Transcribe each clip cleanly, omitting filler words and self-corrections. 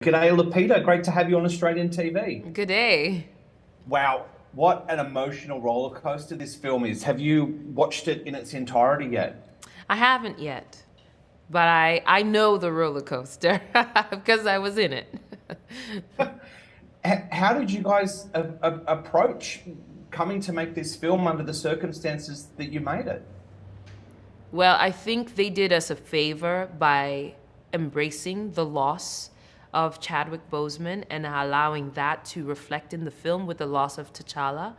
G'day, Lupita. Great to have you on Australian TV. Good day. Wow, what an emotional roller coaster this film is. Have you watched it in its entirety yet? I haven't yet, but I know the roller coaster because I was in it. How did you guys approach coming to make this film under the circumstances that you made it? Well, I think they did us a favor by embracing the loss of Chadwick Boseman and allowing that to reflect in the film with the loss of T'Challa.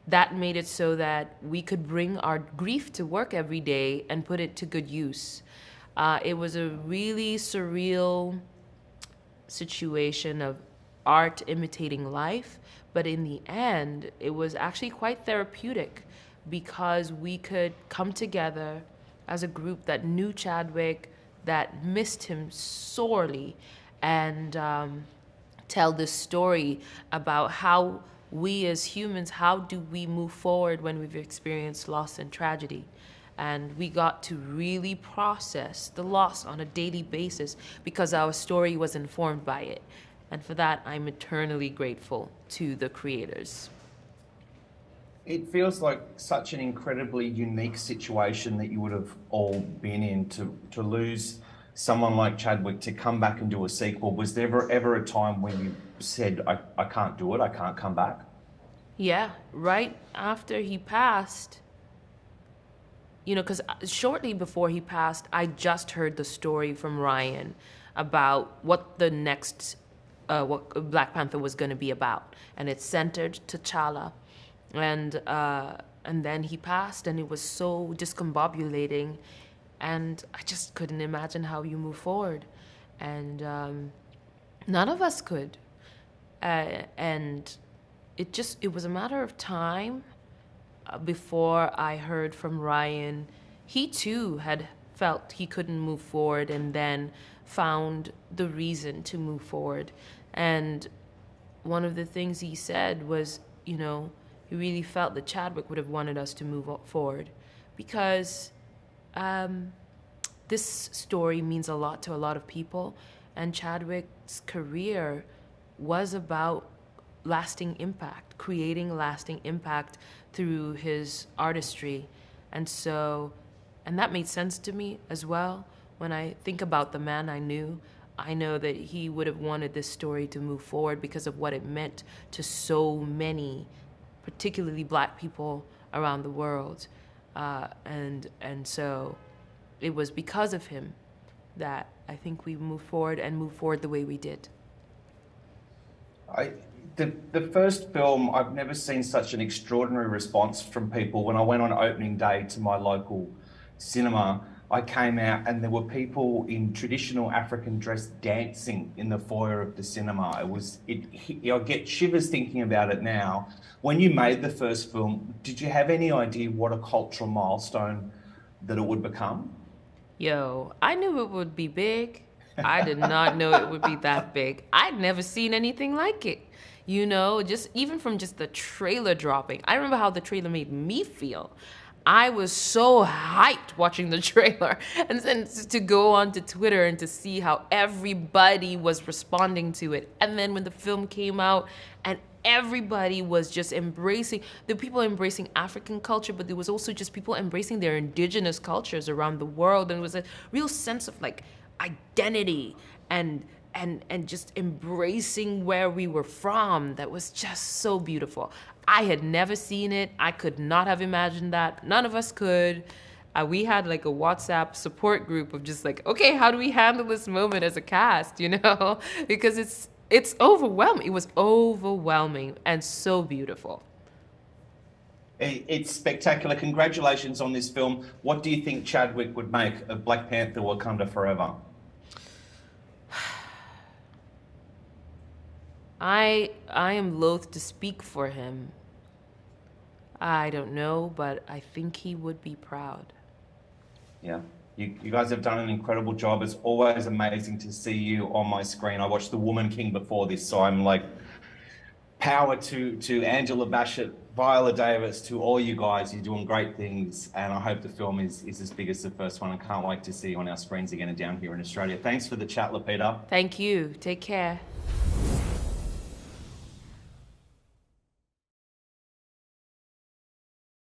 That made it so that we could bring our grief to work every day and put it to good use. It was a really surreal situation of art imitating life, but in the end, it was actually quite therapeutic because we could come together as a group that knew Chadwick, that missed him sorely, and tell this story about how we as humans, how do we move forward when we've experienced loss and tragedy. And we got to really process the loss on a daily basis because our story was informed by it. And for that, I'm eternally grateful to the creators. It feels like such an incredibly unique situation that you would have all been in to lose someone like Chadwick to come back and do a sequel. Was there ever a time when you said, I can't do it, I can't come back? Yeah, right after he passed, because shortly before he passed, I just heard the story from Ryan about what the next, what Black Panther was going to be about. And it centered T'Challa. And then he passed, and it was so discombobulating. And I just couldn't imagine how you move forward. And none of us could. And it was a matter of time before I heard from Ryan. He too had felt he couldn't move forward and then found the reason to move forward. And one of the things he said was, he really felt that Chadwick would have wanted us to move forward because this story means a lot to a lot of people, and Chadwick's career was about lasting impact, creating lasting impact through his artistry. And that made sense to me as well. When I think about the man I knew, I know that he would have wanted this story to move forward because of what it meant to so many, particularly Black people around the world. And so it was because of him that I think we moved forward the way we did. The first film, I've never seen such an extraordinary response from people. When I went on opening day to my local cinema, I came out and there were people in traditional African dress dancing in the foyer of the cinema. I get shivers thinking about it now. When you made the first film, did you have any idea what a cultural milestone that it would become? Yo, I knew it would be big. I did not know it would be that big. I'd never seen anything like it. Just even from just the trailer dropping. I remember how the trailer made me feel. I was so hyped watching the trailer, and then to go onto Twitter and to see how everybody was responding to it. And then when the film came out and everybody was just the people embracing African culture, but there was also just people embracing their indigenous cultures around the world. And it was a real sense of like identity and just embracing where we were from. That was just so beautiful. I had never seen it. I could not have imagined that. None of us could. We had like a WhatsApp support group of just like, okay, how do we handle this moment as a cast, Because it's overwhelming. It was overwhelming and so beautiful. It's spectacular. Congratulations on this film. What do you think Chadwick would make of Black Panther Wakanda Forever? I am loath to speak for him. I don't know, but I think he would be proud. Yeah, you guys have done an incredible job. It's always amazing to see you on my screen. I watched The Woman King before this, so I'm like, power to Angela Bassett Viola Davis, to all you guys, you're doing great things, and I hope the film is as big as the first one. I can't wait to see you on our screens again and down here in Australia. Thanks for the chat, Lupita. Thank you. Take care.